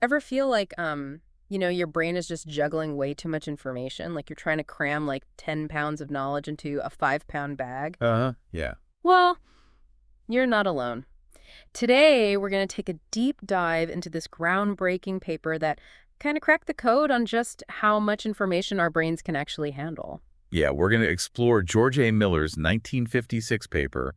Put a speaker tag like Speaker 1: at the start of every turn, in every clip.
Speaker 1: Ever feel like, your brain is just juggling way too much information, like you're trying to cram like 10 pounds of knowledge into a 5-pound bag?
Speaker 2: Uh-huh. Yeah.
Speaker 1: Well, you're not alone. Today, we're going to take a deep dive into this groundbreaking paper that kind of cracked the code on just how much information our brains can actually handle.
Speaker 2: Yeah, we're going to explore George A. Miller's 1956 paper,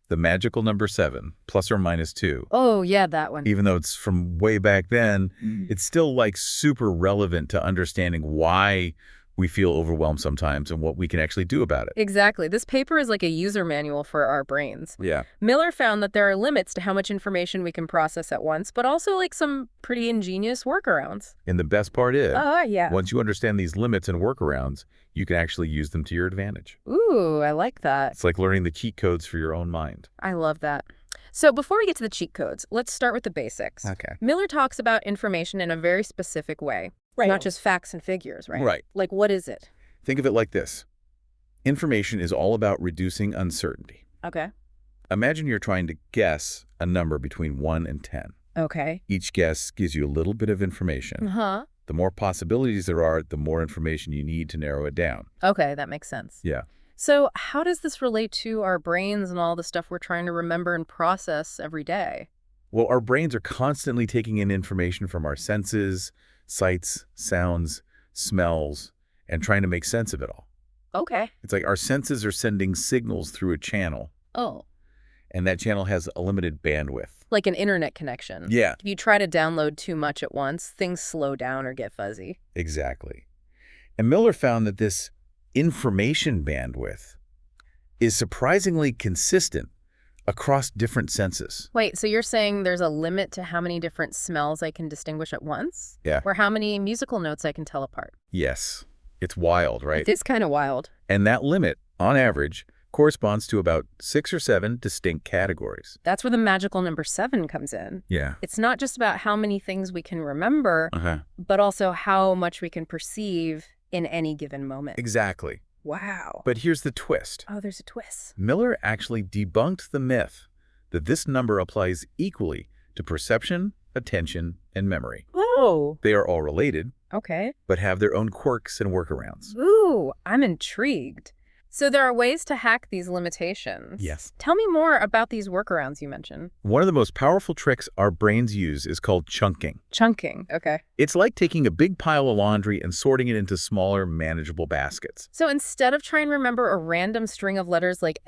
Speaker 2: The Magical Number 7, plus or minus 2.
Speaker 1: Oh, yeah, that one.
Speaker 2: Even though it's from way back then, it's still like super relevant to understanding why we feel overwhelmed sometimes and what we can actually do about it.
Speaker 1: Exactly. This paper is like a user manual for our brains.
Speaker 2: Yeah.
Speaker 1: Miller found that there are limits to how much information we can process at once, but also like some pretty ingenious workarounds.
Speaker 2: And the best part is,
Speaker 1: Yeah.
Speaker 2: once you understand these limits and workarounds, you can actually use them to your advantage.
Speaker 1: Ooh, I like that.
Speaker 2: It's like learning the cheat codes for your own mind.
Speaker 1: I love that. So before we get to the cheat codes, let's start with the basics.
Speaker 2: Okay.
Speaker 1: Miller talks about information in a very specific way.
Speaker 3: Right.
Speaker 1: Not just facts and figures, right?
Speaker 2: Right.
Speaker 1: Like, what is it?
Speaker 2: Think of it like this. Information is all about reducing uncertainty.
Speaker 1: Okay.
Speaker 2: Imagine you're trying to guess a number between 1 and 10.
Speaker 1: Okay.
Speaker 2: Each guess gives you a little bit of information.
Speaker 1: Uh-huh.
Speaker 2: The more possibilities there are, the more information you need to narrow it down.
Speaker 1: Okay, that makes sense.
Speaker 2: Yeah.
Speaker 1: So how does this relate to our brains and all the stuff we're trying to remember and process every day?
Speaker 2: Well, our brains are constantly taking in information from our senses, sights, sounds, smells, and trying to make sense of it all.
Speaker 1: Okay.
Speaker 2: It's like our senses are sending signals through a channel,
Speaker 1: Oh,
Speaker 2: and that channel has a limited bandwidth.
Speaker 1: like an internet connection.
Speaker 2: Yeah,
Speaker 1: If you try to download too much at once, things slow down or get fuzzy.
Speaker 2: exactly. And Miller found that this information bandwidth is surprisingly consistent across different senses.
Speaker 1: Wait, so you're saying there's a limit to how many different smells I can distinguish at once?
Speaker 2: Yeah.
Speaker 1: Or how many musical notes I can tell apart?
Speaker 2: Yes. It's wild, right?
Speaker 1: It is kind of wild.
Speaker 2: And that limit, on average, corresponds to about 6 or 7 distinct categories.
Speaker 1: That's where the magical number 7 comes in.
Speaker 2: Yeah.
Speaker 1: It's not just about how many things we can remember,
Speaker 2: Uh-huh.
Speaker 1: but also how much we can perceive in any given moment.
Speaker 2: Exactly.
Speaker 1: Wow.
Speaker 2: But here's the twist.
Speaker 1: Oh, there's a twist.
Speaker 2: Miller actually debunked the myth that this number applies equally to perception, attention, and memory.
Speaker 1: Oh.
Speaker 2: They are all related,
Speaker 1: Okay.
Speaker 2: but have their own quirks and workarounds.
Speaker 1: Ooh, I'm intrigued. So there are ways to hack these limitations.
Speaker 2: Yes.
Speaker 1: Tell me more about these workarounds you mentioned.
Speaker 2: One of the most powerful tricks our brains use is called chunking.
Speaker 1: Chunking. Okay.
Speaker 2: It's like taking a big pile of laundry and sorting it into smaller, manageable baskets.
Speaker 1: So instead of trying to remember a random string of letters like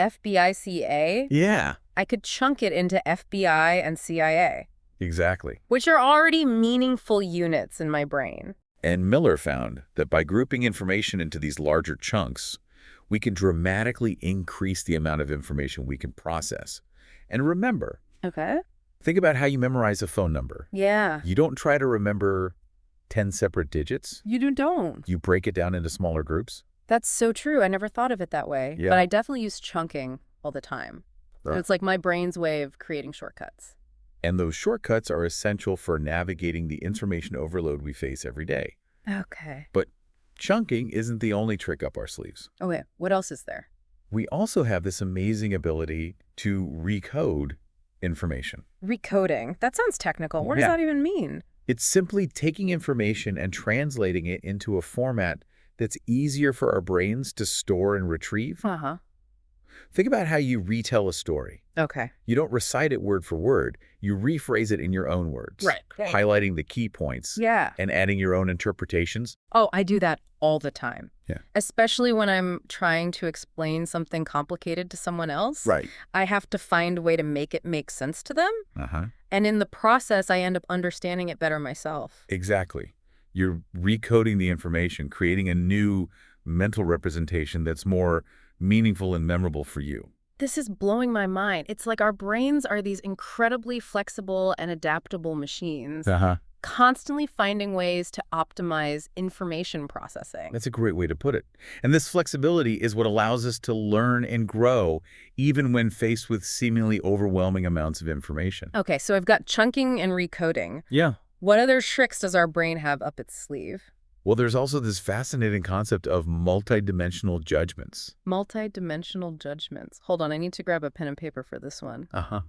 Speaker 1: FBICA,
Speaker 2: Yeah,
Speaker 1: I could chunk it into FBI and CIA,
Speaker 2: exactly.
Speaker 1: which are already meaningful units in my brain.
Speaker 2: And Miller found that by grouping information into these larger chunks, we can dramatically increase the amount of information we can process. And remember,
Speaker 1: Okay.
Speaker 2: think about how you memorize a phone number.
Speaker 1: Yeah.
Speaker 2: You don't try to remember 10 separate digits.
Speaker 1: You don't.
Speaker 2: You break it down into smaller groups.
Speaker 1: That's so true. I never thought of it that way.
Speaker 2: Yeah.
Speaker 1: But I definitely use chunking all the time. So
Speaker 2: Right.
Speaker 1: it's like my brain's way of creating shortcuts.
Speaker 2: And those shortcuts are essential for navigating the information overload we face every day.
Speaker 1: Okay.
Speaker 2: But chunking isn't the only trick up our sleeves.
Speaker 1: Okay. What else is there?
Speaker 2: We also have this amazing ability to recode information.
Speaker 1: Recoding. That sounds technical. What does
Speaker 2: Yeah.
Speaker 1: that even mean?
Speaker 2: It's simply taking information and translating it into a format that's easier for our brains to store and retrieve.
Speaker 1: Uh-huh.
Speaker 2: Think about how you retell a story.
Speaker 1: Okay.
Speaker 2: You don't recite it word for word. You rephrase it in your own words,
Speaker 1: Right.
Speaker 2: highlighting the key points
Speaker 1: Yeah.
Speaker 2: and adding your own interpretations.
Speaker 1: Oh, I do that all the time.
Speaker 2: Yeah.
Speaker 1: Especially when I'm trying to explain something complicated to someone else.
Speaker 2: Right.
Speaker 1: I have to find a way to make it make sense to them.
Speaker 2: Uh-huh.
Speaker 1: And in the process, I end up understanding it better myself.
Speaker 2: Exactly. You're recoding the information, creating a new mental representation that's more meaningful and memorable for you.
Speaker 1: This is blowing my mind. It's like our brains are these incredibly flexible and adaptable machines,
Speaker 2: Uh-huh.
Speaker 1: constantly finding ways to optimize information processing.
Speaker 2: That's a great way to put it. And this flexibility is what allows us to learn and grow even when faced with seemingly overwhelming amounts of information.
Speaker 1: Okay, so I've got chunking and recoding.
Speaker 2: Yeah.
Speaker 1: What other tricks does our brain have up its sleeve?
Speaker 2: Well, there's also this fascinating concept of multidimensional judgments.
Speaker 1: Multi-dimensional judgments. Hold on, I need to grab a pen and paper for this one.
Speaker 2: Uh-huh.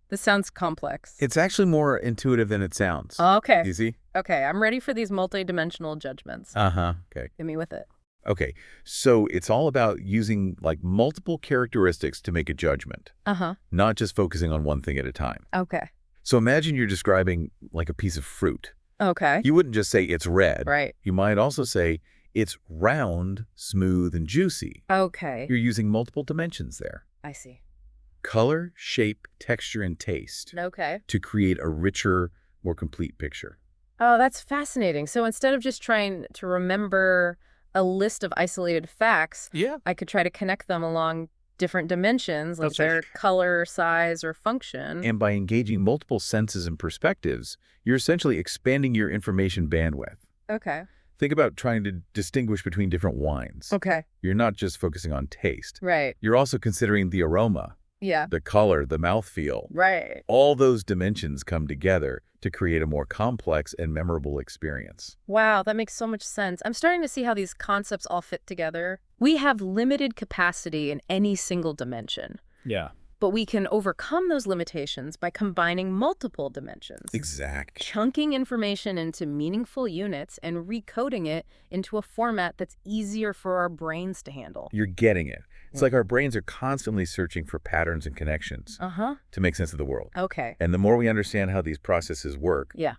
Speaker 1: This sounds complex.
Speaker 2: It's actually more intuitive than it sounds.
Speaker 1: Okay.
Speaker 2: Easy?
Speaker 1: Okay, I'm ready for these multidimensional judgments.
Speaker 2: Uh-huh. Okay.
Speaker 1: Hit me with it.
Speaker 2: Okay. So it's all about using like multiple characteristics to make a judgment,
Speaker 1: Uh-huh.
Speaker 2: not just focusing on one thing at a time.
Speaker 1: Okay.
Speaker 2: So imagine you're describing like a piece of fruit.
Speaker 1: Okay.
Speaker 2: You wouldn't just say it's red.
Speaker 1: Right.
Speaker 2: You might also say it's round, smooth, and juicy.
Speaker 1: Okay.
Speaker 2: You're using multiple dimensions there.
Speaker 1: I see.
Speaker 2: Color, shape, texture, and taste
Speaker 1: Okay.
Speaker 2: to create a richer, more complete picture.
Speaker 1: Oh, that's fascinating. So instead of just trying to remember a list of isolated facts,
Speaker 2: Yeah.
Speaker 1: I could try to connect them along different dimensions, like
Speaker 2: That's right.
Speaker 1: their color, size, or function.
Speaker 2: And by engaging multiple senses and perspectives, you're essentially expanding your information bandwidth.
Speaker 1: Okay.
Speaker 2: Think about trying to distinguish between different wines.
Speaker 1: Okay.
Speaker 2: You're not just focusing on taste.
Speaker 1: Right.
Speaker 2: You're also considering the aroma,
Speaker 1: Yeah.
Speaker 2: the color, the mouthfeel.
Speaker 1: Right.
Speaker 2: All those dimensions come together to create a more complex and memorable experience.
Speaker 1: Wow, that makes so much sense. I'm starting to see how these concepts all fit together. We have limited capacity in any single dimension,
Speaker 2: Yeah.
Speaker 1: but we can overcome those limitations by combining multiple dimensions.
Speaker 2: Exactly.
Speaker 1: Chunking information into meaningful units and recoding it into a format that's easier for our brains to handle.
Speaker 2: You're getting it. It's like our brains are constantly searching for patterns and connections
Speaker 1: Uh-huh.
Speaker 2: to make sense of the world.
Speaker 1: Okay.
Speaker 2: And the more we understand how these processes work,
Speaker 1: Yeah.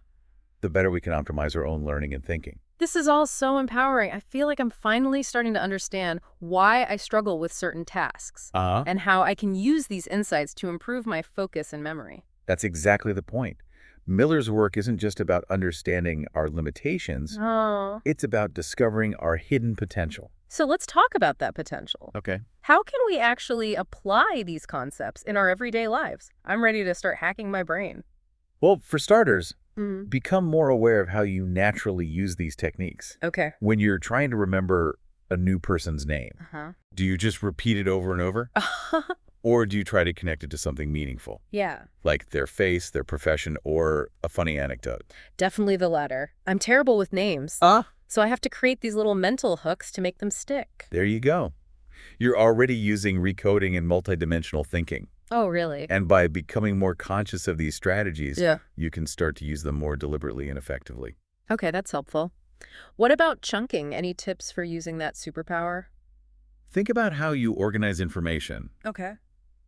Speaker 2: the better we can optimize our own learning and thinking.
Speaker 1: This is all so empowering. I feel like I'm finally starting to understand why I struggle with certain tasks and how I can use these insights to improve my focus and memory.
Speaker 2: That's exactly the point. Miller's work isn't just about understanding our limitations.
Speaker 1: Oh.
Speaker 2: It's about discovering our hidden potential.
Speaker 1: So let's talk about that potential.
Speaker 2: Okay.
Speaker 1: How can we actually apply these concepts in our everyday lives? I'm ready to start hacking my brain.
Speaker 2: Well, for starters,
Speaker 1: Mm.
Speaker 2: become more aware of how you naturally use these techniques.
Speaker 1: Okay.
Speaker 2: When you're trying to remember a new person's name,
Speaker 1: Uh-huh.
Speaker 2: do you just repeat it over and over? Or do you try to connect it to something meaningful,
Speaker 1: Yeah,
Speaker 2: like their face, their profession, or a funny anecdote?
Speaker 1: definitely the latter. I'm terrible with names, so I have to create these little mental hooks to make them stick.
Speaker 2: There you go. You're already using recoding and multidimensional thinking.
Speaker 1: Oh, really?
Speaker 2: And by becoming more conscious of these strategies,
Speaker 1: Yeah.
Speaker 2: you can start to use them more deliberately and effectively.
Speaker 1: Okay, that's helpful. What about chunking? Any tips for using that superpower?
Speaker 2: Think about how you organize information
Speaker 1: Okay.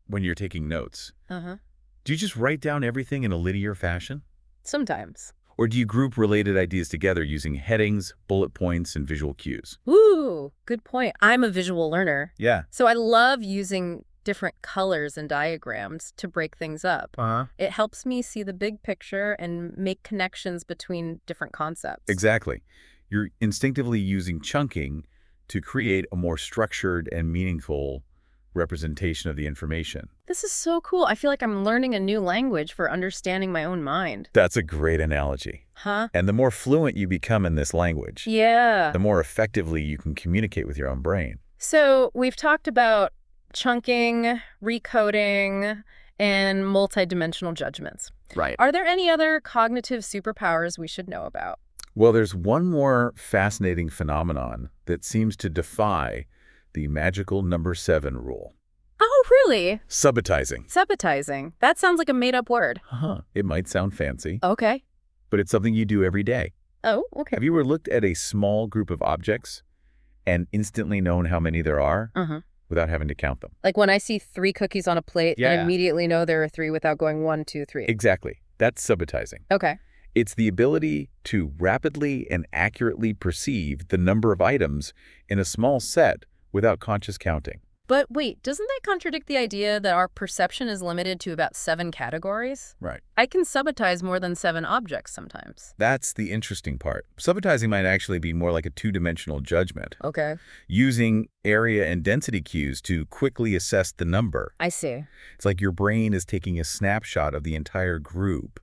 Speaker 2: when you're taking notes.
Speaker 1: Uh-huh.
Speaker 2: Do you just write down everything in a linear fashion?
Speaker 1: Sometimes.
Speaker 2: Or do you group related ideas together using headings, bullet points, and visual cues?
Speaker 1: Ooh, good point. I'm a visual learner,
Speaker 2: Yeah.
Speaker 1: so I love using different colors and diagrams to break things up.
Speaker 2: Uh-huh.
Speaker 1: It helps me see the big picture and make connections between different concepts.
Speaker 2: Exactly. You're instinctively using chunking to create a more structured and meaningful representation of the information.
Speaker 1: This is so cool. I feel like I'm learning a new language for understanding my own mind.
Speaker 2: That's a great analogy.
Speaker 1: Huh?
Speaker 2: And the more fluent you become in this language,
Speaker 1: Yeah.
Speaker 2: the more effectively you can communicate with your own brain.
Speaker 1: So we've talked about chunking, recoding, and multidimensional judgments.
Speaker 2: Right.
Speaker 1: Are there any other cognitive superpowers we should know about?
Speaker 2: Well, there's one more fascinating phenomenon that seems to defy the magical number 7 rule.
Speaker 1: Oh, really?
Speaker 2: Subitizing.
Speaker 1: Subitizing. That sounds like a made-up word.
Speaker 2: It might sound fancy,
Speaker 1: Okay.
Speaker 2: but it's something you do every day.
Speaker 1: Oh, okay.
Speaker 2: Have you ever looked at a small group of objects and instantly known how many there are without having to count them?
Speaker 1: Like when I see 3 cookies on a plate, I
Speaker 2: Yeah.
Speaker 1: immediately know there are 3 without going 1, 2, 3.
Speaker 2: Exactly. That's subitizing.
Speaker 1: Okay.
Speaker 2: It's the ability to rapidly and accurately perceive the number of items in a small set without conscious counting.
Speaker 1: But wait, doesn't that contradict the idea that our perception is limited to about 7 categories?
Speaker 2: Right.
Speaker 1: I can subitize more than 7 objects sometimes.
Speaker 2: That's the interesting part. Subitizing might actually be more like a two-dimensional judgment,
Speaker 1: Okay.
Speaker 2: using area and density cues to quickly assess the number.
Speaker 1: I see.
Speaker 2: It's like your brain is taking a snapshot of the entire group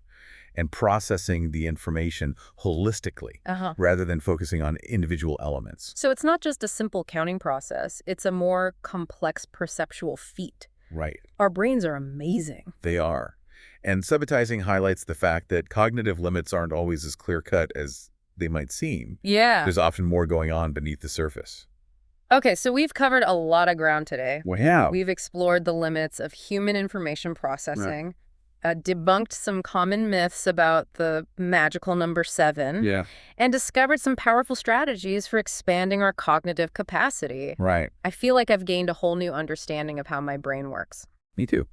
Speaker 2: and processing the information holistically rather than focusing on individual elements.
Speaker 1: So it's not just a simple counting process. It's a more complex perceptual feat.
Speaker 2: Right.
Speaker 1: Our brains are amazing.
Speaker 2: They are. And subitizing highlights the fact that cognitive limits aren't always as clear-cut as they might seem.
Speaker 1: Yeah.
Speaker 2: There's often more going on beneath the surface.
Speaker 1: Okay, so we've covered a lot of ground today.
Speaker 2: Wow.
Speaker 1: We've explored the limits of human information processing, debunked some common myths about the magical number 7,
Speaker 2: Yeah.
Speaker 1: and discovered some powerful strategies for expanding our cognitive capacity.
Speaker 2: Right.
Speaker 1: I feel like I've gained a whole new understanding of how my brain works.
Speaker 2: Me too.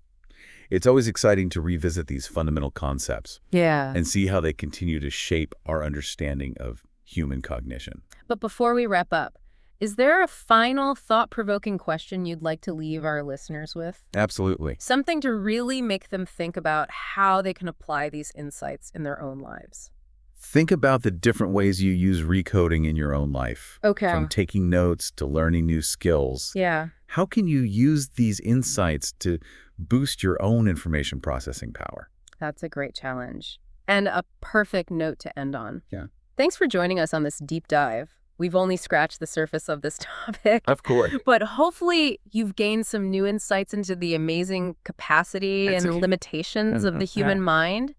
Speaker 2: It's always exciting to revisit these fundamental concepts
Speaker 1: Yeah.
Speaker 2: and see how they continue to shape our understanding of human cognition.
Speaker 1: But before we wrap up, is there a final thought-provoking question you'd like to leave our listeners with?
Speaker 2: Absolutely.
Speaker 1: Something to really make them think about how they can apply these insights in their own lives.
Speaker 2: Think about the different ways you use recoding in your own life.
Speaker 1: Okay.
Speaker 2: From taking notes to learning new skills.
Speaker 1: Yeah.
Speaker 2: How can you use these insights to boost your own information processing power?
Speaker 1: That's a great challenge. And a perfect note to end on.
Speaker 2: Yeah.
Speaker 1: Thanks for joining us on this deep dive. We've only scratched the surface of this topic.
Speaker 2: Of course.
Speaker 1: But hopefully you've gained some new insights into the amazing capacity and limitations of the human mind.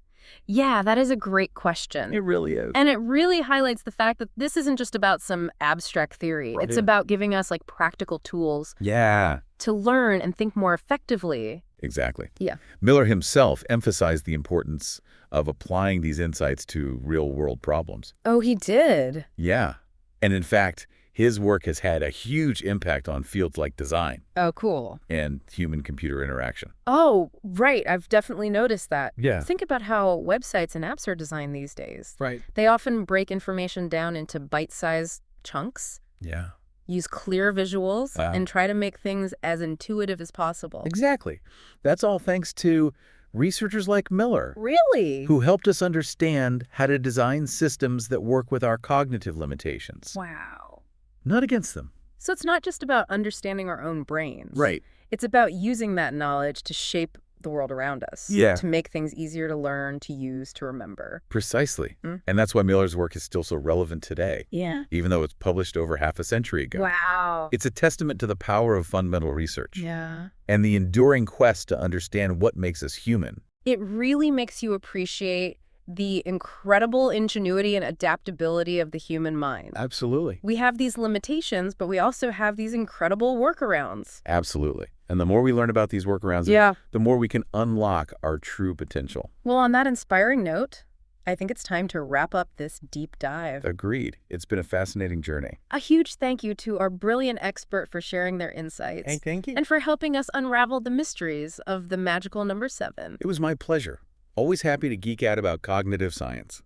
Speaker 1: Yeah, that is a great question.
Speaker 2: It really is.
Speaker 1: And it really highlights the fact that this isn't just about some abstract theory.
Speaker 2: Right.
Speaker 1: It's about giving us like practical tools
Speaker 2: Yeah.
Speaker 1: to learn and think more effectively.
Speaker 2: Exactly.
Speaker 1: Yeah.
Speaker 2: Miller himself emphasized the importance of applying these insights to real-world problems.
Speaker 1: Oh, he did?
Speaker 2: Yeah. And in fact, his work has had a huge impact on fields like design
Speaker 1: Oh, cool.
Speaker 2: and human-computer interaction.
Speaker 1: Oh, right. I've definitely noticed that.
Speaker 2: Yeah.
Speaker 1: Think about how websites and apps are designed these days.
Speaker 2: Right.
Speaker 1: They often break information down into bite-sized chunks,
Speaker 2: Yeah.
Speaker 1: use clear visuals,
Speaker 2: Wow.
Speaker 1: and try to make things as intuitive as possible.
Speaker 2: Exactly. That's all thanks to researchers like Miller,
Speaker 1: Really?
Speaker 2: who helped us understand how to design systems that work with our cognitive limitations,
Speaker 1: Wow.
Speaker 2: not against them.
Speaker 1: So it's not just about understanding our own brains.
Speaker 2: Right.
Speaker 1: It's about using that knowledge to shape the world around us.
Speaker 2: Yeah.
Speaker 1: To make things easier to learn, to use, to remember.
Speaker 2: Precisely.
Speaker 1: Mm.
Speaker 2: And that's why Miller's work is still so relevant today,
Speaker 1: Yeah.
Speaker 2: even though it's published over half a century ago.
Speaker 1: Wow.
Speaker 2: It's a testament to the power of fundamental research
Speaker 1: Yeah.
Speaker 2: and the enduring quest to understand what makes us human.
Speaker 1: It really makes you appreciate the incredible ingenuity and adaptability of the human mind.
Speaker 2: Absolutely.
Speaker 1: We have these limitations, but we also have these incredible workarounds.
Speaker 2: Absolutely. And the more we learn about these workarounds,
Speaker 1: Yeah.
Speaker 2: the more we can unlock our true potential.
Speaker 1: Well, on that inspiring note, I think it's time to wrap up this deep dive.
Speaker 2: Agreed. It's been a fascinating journey.
Speaker 1: A huge thank you to our brilliant expert for sharing their insights.
Speaker 2: Thank you.
Speaker 1: And for helping us unravel the mysteries of the magical number 7.
Speaker 2: It was my pleasure. Always happy to geek out about cognitive science.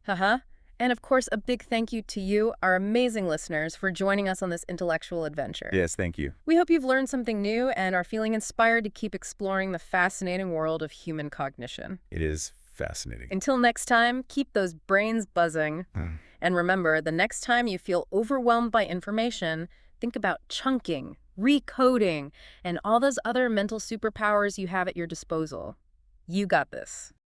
Speaker 1: And of course, a big thank you to you, our amazing listeners, for joining us on this intellectual adventure.
Speaker 2: Yes, thank you.
Speaker 1: We hope you've learned something new and are feeling inspired to keep exploring the fascinating world of human cognition.
Speaker 2: It is fascinating.
Speaker 1: Until next time, keep those brains buzzing. And remember, the next time you feel overwhelmed by information, think about chunking, recoding, and all those other mental superpowers you have at your disposal. You got this.